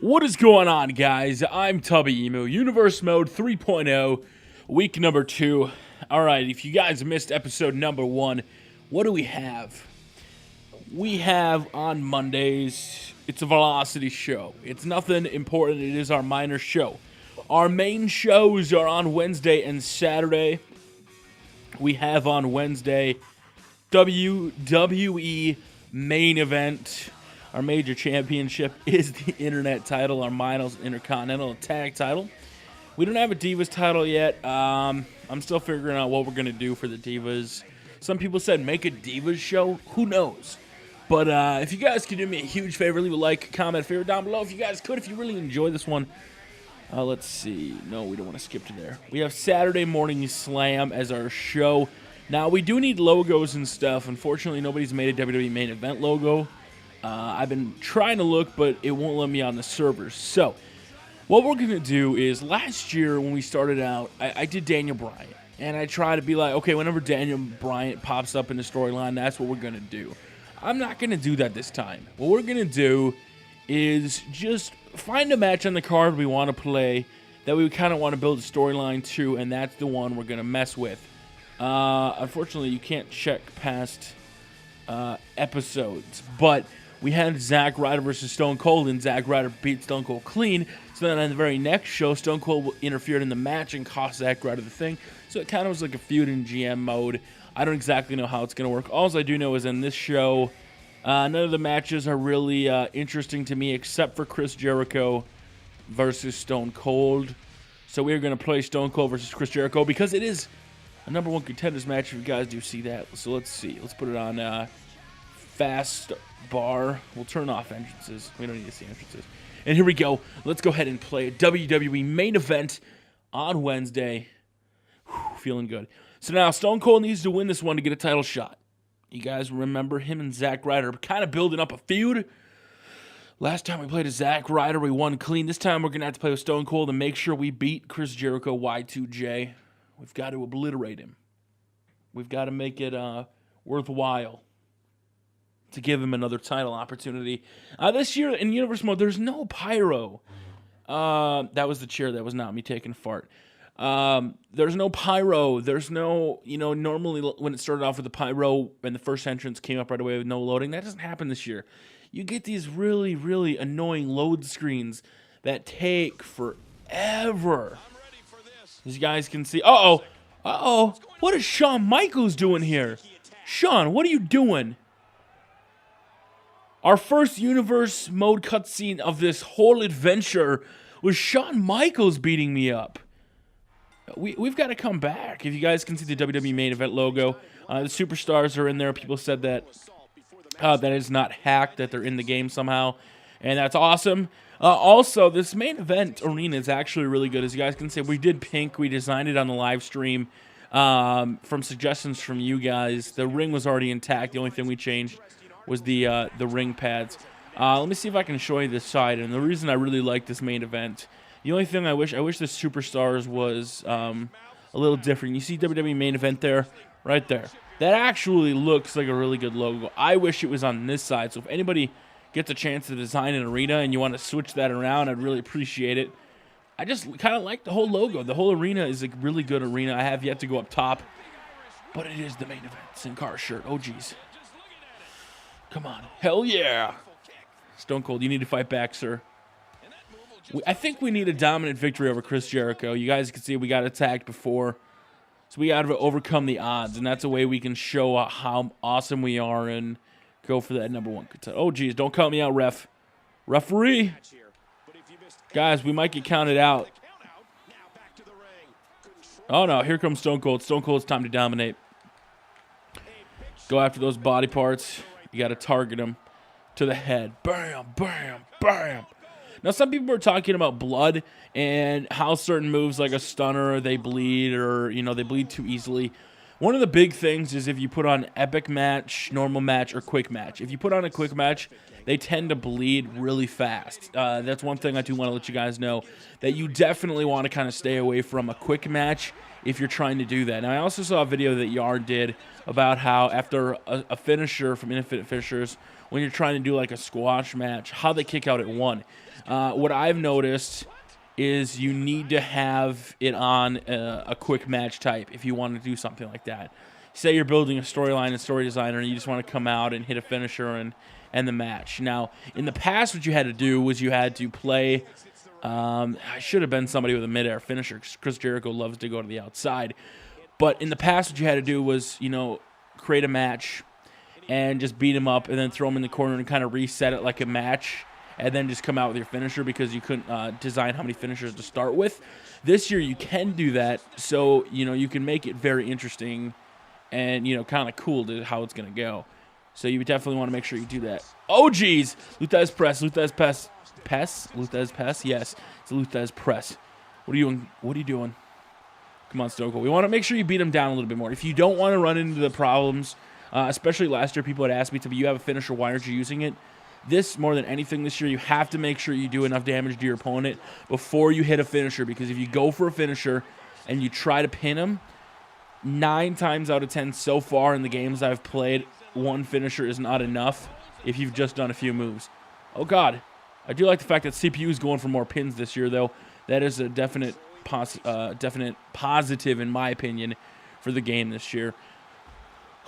What is going on, guys? I'm Tubby Emu, Universe Mode 3.0, week number 2. Alright, if you guys missed episode number 1, what do we have? We have on Mondays, it's a Velocity show. It's nothing important, it is our minor show. Our main shows are on Wednesday and Saturday. We have on Wednesday, WWE main event. Our major championship is the Internet title, our Miles Intercontinental Tag title. We don't have a Divas title yet. I'm still figuring out what we're going to do for the Divas. Some people said make a Divas show. Who knows? But if you guys could do me a huge favor, leave a like, comment, favorite down below. If you guys could, if you really enjoy this one. Let's see. No, we don't want to skip to there. We have Saturday Morning Slam as our show. Now, we do need logos and stuff. Unfortunately, nobody's made a WWE main event logo. I've been trying to look, but it won't let me on the servers. So, what we're going to do is, last year when we started out, I did Daniel Bryan. And I try to be like, okay, whenever Daniel Bryan pops up in the storyline, that's what we're going to do. I'm not going to do that this time. What we're going to do is just find a match on the card we want to play that we kind of want to build a storyline to, and that's the one we're going to mess with. Unfortunately, you can't check past episodes, but we had Zack Ryder versus Stone Cold, and Zack Ryder beat Stone Cold clean. So then on the very next show, Stone Cold interfered in the match and cost Zack Ryder the thing. So it kind of was like a feud in GM mode. I don't exactly know how it's going to work. All I do know is in this show, none of the matches are really interesting to me except for Chris Jericho versus Stone Cold. So we're going to play Stone Cold versus Chris Jericho because it is a number 1 contenders match if you guys do see that. So let's see. Let's put it on fast bar. We'll turn off entrances. We don't need to see entrances. And here we go. Let's go ahead and play a WWE main event on Wednesday. Whew, feeling good. So now Stone Cold needs to win this one to get a title shot. You guys remember him and Zack Ryder kind of building up a feud. Last time we played a Zack Ryder, we won clean. This time we're going to have to play with Stone Cold and make sure we beat Chris Jericho Y2J. We've got to obliterate him. We've got to make it worthwhile to give him another title opportunity. This year in Universe Mode, there's no pyro. That was the chair. That was not me taking a fart. There's no pyro. There's no, normally when it started off with the pyro and the first entrance came up right away with no loading, that doesn't happen this year. You get these really, really annoying load screens that take forever. As you guys can see. Uh-oh. What is Shawn Michaels doing here? Shawn, what are you doing? Our first Universe Mode cutscene of this whole adventure was Shawn Michaels beating me up. We've got to come back. If you guys can see the WWE main event logo, the superstars are in there. People said that that is not hacked, that they're in the game somehow, and that's awesome. Also, this main event arena is actually really good. As you guys can see, we did pink. We designed it on the live stream from suggestions from you guys. The ring was already intact. The only thing we changed was the ring pads. Let me see if I can show you this side. And the reason I really like this main event, the only thing I wish the Superstars was a little different. You see WWE main event there, right there. That actually looks like a really good logo. I wish it was on this side. So if anybody gets a chance to design an arena and you want to switch that around, I'd really appreciate it. I just kind of like the whole logo. The whole arena is a really good arena. I have yet to go up top, but it is the main event. Sin Cara shirt. Oh, geez. Come on. Hell yeah. Stone Cold, you need to fight back, sir. I think we need a dominant victory over Chris Jericho. You guys can see we got attacked before. So we got to overcome the odds, and that's a way we can show how awesome we are and go for that number 1 contender. Oh, geez. Don't count me out, ref. Referee. Guys, we might get counted out. Oh, no. Here comes Stone Cold. Stone Cold's time to dominate. Go after those body parts. You got to target them to the head. Bam, bam, bam. Now, some people are talking about blood and how certain moves like a stunner, they bleed or, they bleed too easily. One of the big things is if you put on epic match, normal match, or quick match. If you put on a quick match, they tend to bleed really fast. That's one thing I do want to let you guys know, that you definitely want to kind of stay away from a quick match if you're trying to do that. Now, I also saw a video that Yard did about how after a finisher from Infinite Finishers when you're trying to do like a squash match, how they kick out at 1. What I've noticed is you need to have it on a quick match type if you want to do something like that. Say you're building a storyline and story designer and you just want to come out and hit a finisher and end the match. Now, in the past, what you had to do was you had to play, I should have been somebody with a midair finisher. Chris Jericho loves to go to the outside. But in the past, what you had to do was, you know, create a match and just beat him up and then throw him in the corner and kind of reset it like a match and then just come out with your finisher because you couldn't design how many finishers to start with. This year, you can do that, so, you know, you can make it very interesting and, you know, kind of cool to how it's going to go. So you definitely want to make sure you do that. Oh, geez. Luthez press. Luthez press. Luthez press? Yes. It's a Luthez press. What are you doing? What are you doing? Come on, Stone Cold. We want to make sure you beat him down a little bit more. If you don't want to run into the problems, especially last year, people had asked me, Tubby, you have a finisher. Why aren't you using it? This, more than anything this year, you have to make sure you do enough damage to your opponent before you hit a finisher. Because if you go for a finisher and you try to pin him, 9 times out of 10 so far in the games I've played, one finisher is not enough if you've just done a few moves. Oh, God. I do like the fact that CPU is going for more pins this year, though. That is a definite positive, in my opinion, for the game this year.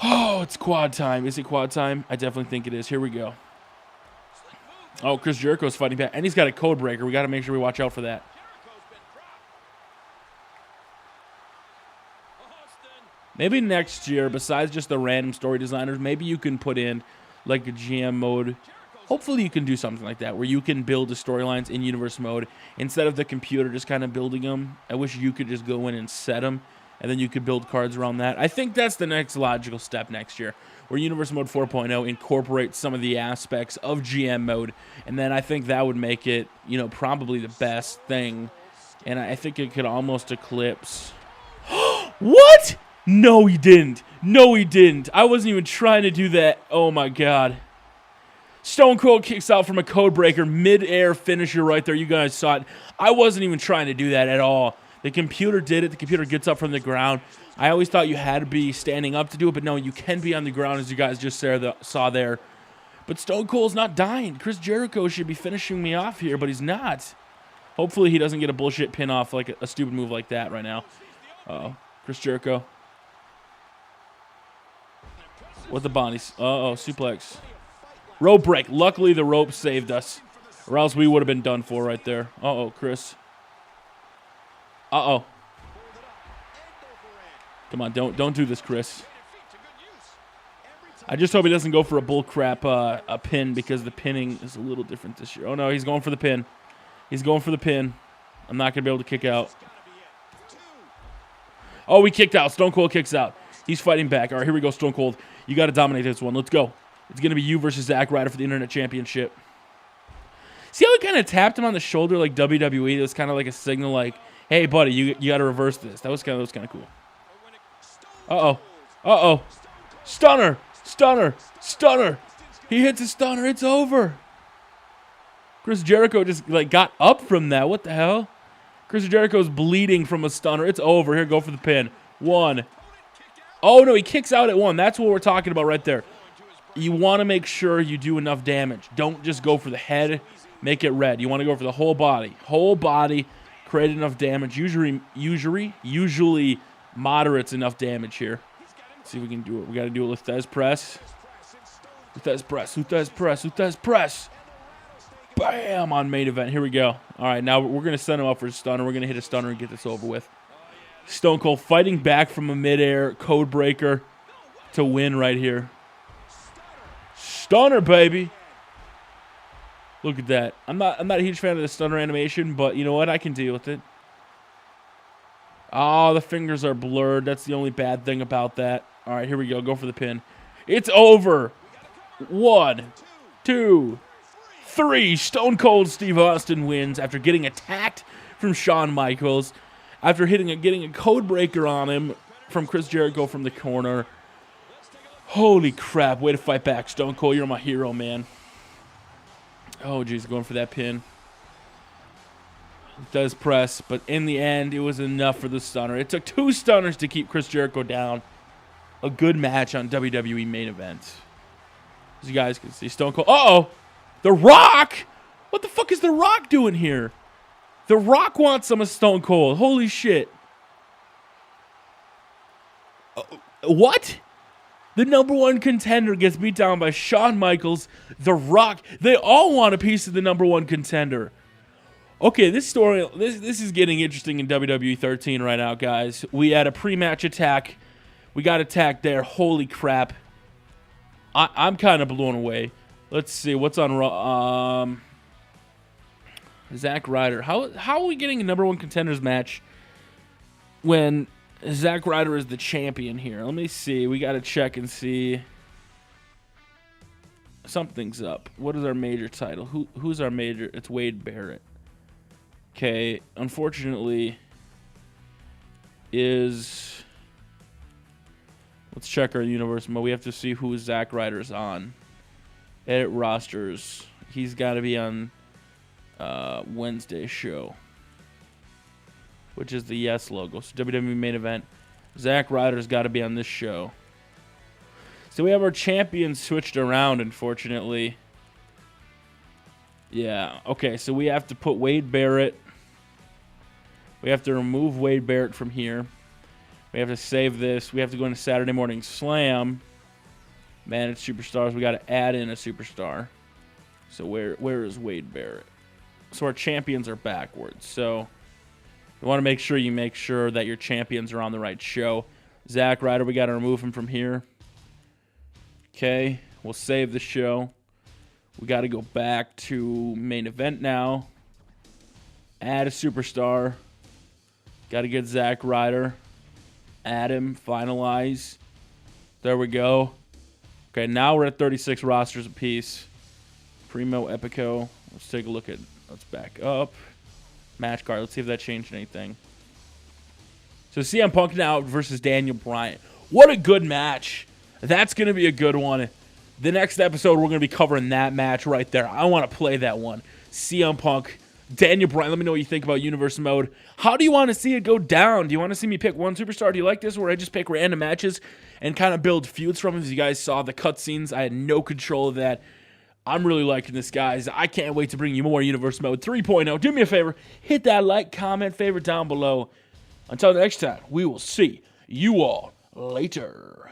Oh, it's quad time. Is it quad time? I definitely think it is. Here we go. Oh, Chris Jericho's fighting back. And he's got a code breaker. We got to make sure we watch out for that. Maybe next year, besides just the random story designers, maybe you can put in like a GM mode. Hopefully you can do something like that where you can build the storylines in universe mode instead of the computer just kind of building them. I wish you could just go in and set them, and then you could build cards around that. I think that's the next logical step next year, where Universe Mode 4.0 incorporates some of the aspects of GM mode, and then I think that would make it, you know, probably the best thing, and I think it could almost eclipse... What? No, he didn't. No, he didn't. I wasn't even trying to do that. Oh, my God. Stone Cold kicks out from a code breaker, mid-air finisher right there. You guys saw it. I wasn't even trying to do that at all. The computer did it. The computer gets up from the ground. I always thought you had to be standing up to do it, but no, you can be on the ground, as you guys just saw there. But Stone Cold's not dying. Chris Jericho should be finishing me off here, but he's not. Hopefully he doesn't get a bullshit pin off like a stupid move like that right now. Uh-oh. Chris Jericho. With the bodies. Uh-oh, suplex. Rope break. Luckily, the rope saved us, or else we would have been done for right there. Uh-oh, Chris. Uh-oh. Come on, don't do this, Chris. I just hope he doesn't go for a bullcrap a pin, because the pinning is a little different this year. Oh, no, he's going for the pin. He's going for the pin. I'm not going to be able to kick out. Oh, he kicked out. Stone Cold kicks out. He's fighting back. All right, here we go, Stone Cold. You got to dominate this one. Let's go. It's going to be you versus Zack Ryder for the Internet Championship. See how he kind of tapped him on the shoulder like WWE? It was kind of like a signal like, hey, buddy, you got to reverse this. That was kind of cool. Uh-oh. Uh-oh. Stunner. Stunner. Stunner. He hits a stunner. It's over. Chris Jericho just like got up from that. What the hell? Chris Jericho's bleeding from a stunner. It's over. Here, go for the pin. 1. Oh, no, he kicks out at 1. That's what we're talking about right there. You want to make sure you do enough damage. Don't just go for the head. Make it red. You want to go for the whole body. Whole body. Create enough damage. Usually moderates enough damage here. Let's see if we can do it. We got to do a Luthez press. Luthez press. Luthez press. Luthez press. Bam! On main event. Here we go. All right, now we're going to send him up for a stunner. We're going to hit a stunner and get this over with. Stone Cold fighting back from a midair code breaker to win right here. Stunner, baby. Look at that. I'm not a huge fan of the stunner animation, but you know what? I can deal with it. Oh, the fingers are blurred. That's the only bad thing about that. All right, here we go. Go for the pin. It's over. 1, 2, 3. Stone Cold Steve Austin wins after getting attacked from Shawn Michaels. After getting a code breaker on him from Chris Jericho from the corner. Holy crap. Way to fight back, Stone Cold. You're my hero, man. Oh, geez. Going for that pin. It does press, but in the end, it was enough for the stunner. It took 2 stunners to keep Chris Jericho down. A good match on WWE main event. As you guys can see, Stone Cold. Uh-oh! The Rock! What the fuck is The Rock doing here? The Rock wants some of Stone Cold. Holy shit. What? The #1 contender gets beat down by Shawn Michaels, The Rock. They all want a piece of the #1 contender. Okay, this story, this is getting interesting in WWE 13 right now, guys. We had a pre-match attack. We got attacked there. Holy crap. I'm kind of blown away. Let's see, what's on Raw? Zack Ryder. How are we getting a #1 contenders match when Zack Ryder is the champion here? Let me see. We got to check and see. Something's up. What is our major title? Who's our major? It's Wade Barrett. Okay, unfortunately, let's check our universe mode. We have to see who Zack Ryder's on. Edit rosters. He's got to be on Wednesday's show, which is the Yes logo. So WWE main event. Zack Ryder's got to be on this show. So we have our champions switched around, unfortunately. Yeah, okay, so we have to put Wade Barrett. We have to remove Wade Barrett from here. We have to save this. We have to go into Saturday Morning Slam. Manage superstars. We got to add in a superstar. So where is Wade Barrett? So our champions are backwards. So you want to make sure that your champions are on the right show. Zack Ryder, we got to remove him from here. Okay, we'll save the show. We got to go back to main event now. Add a superstar. Got to get Zack Ryder. Add him. Finalize. There we go. Okay, now we're at 36 rosters apiece. Primo, Epico. Let's take a look at... Let's back up. Match card. Let's see if that changed anything. So CM Punk now versus Daniel Bryan. What a good match. That's going to be a good one. The next episode, we're going to be covering that match right there. I want to play that one. CM Punk, Daniel Bryan. Let me know what you think about Universe Mode. How do you want to see it go down? Do you want to see me pick one superstar? Do you like this where I just pick random matches and kind of build feuds from them? As you guys saw the cutscenes, I had no control of that. I'm really liking this, guys. I can't wait to bring you more Universe Mode 3.0. Do me a favor. Hit that like, comment, favorite down below. Until next time, we will see you all later.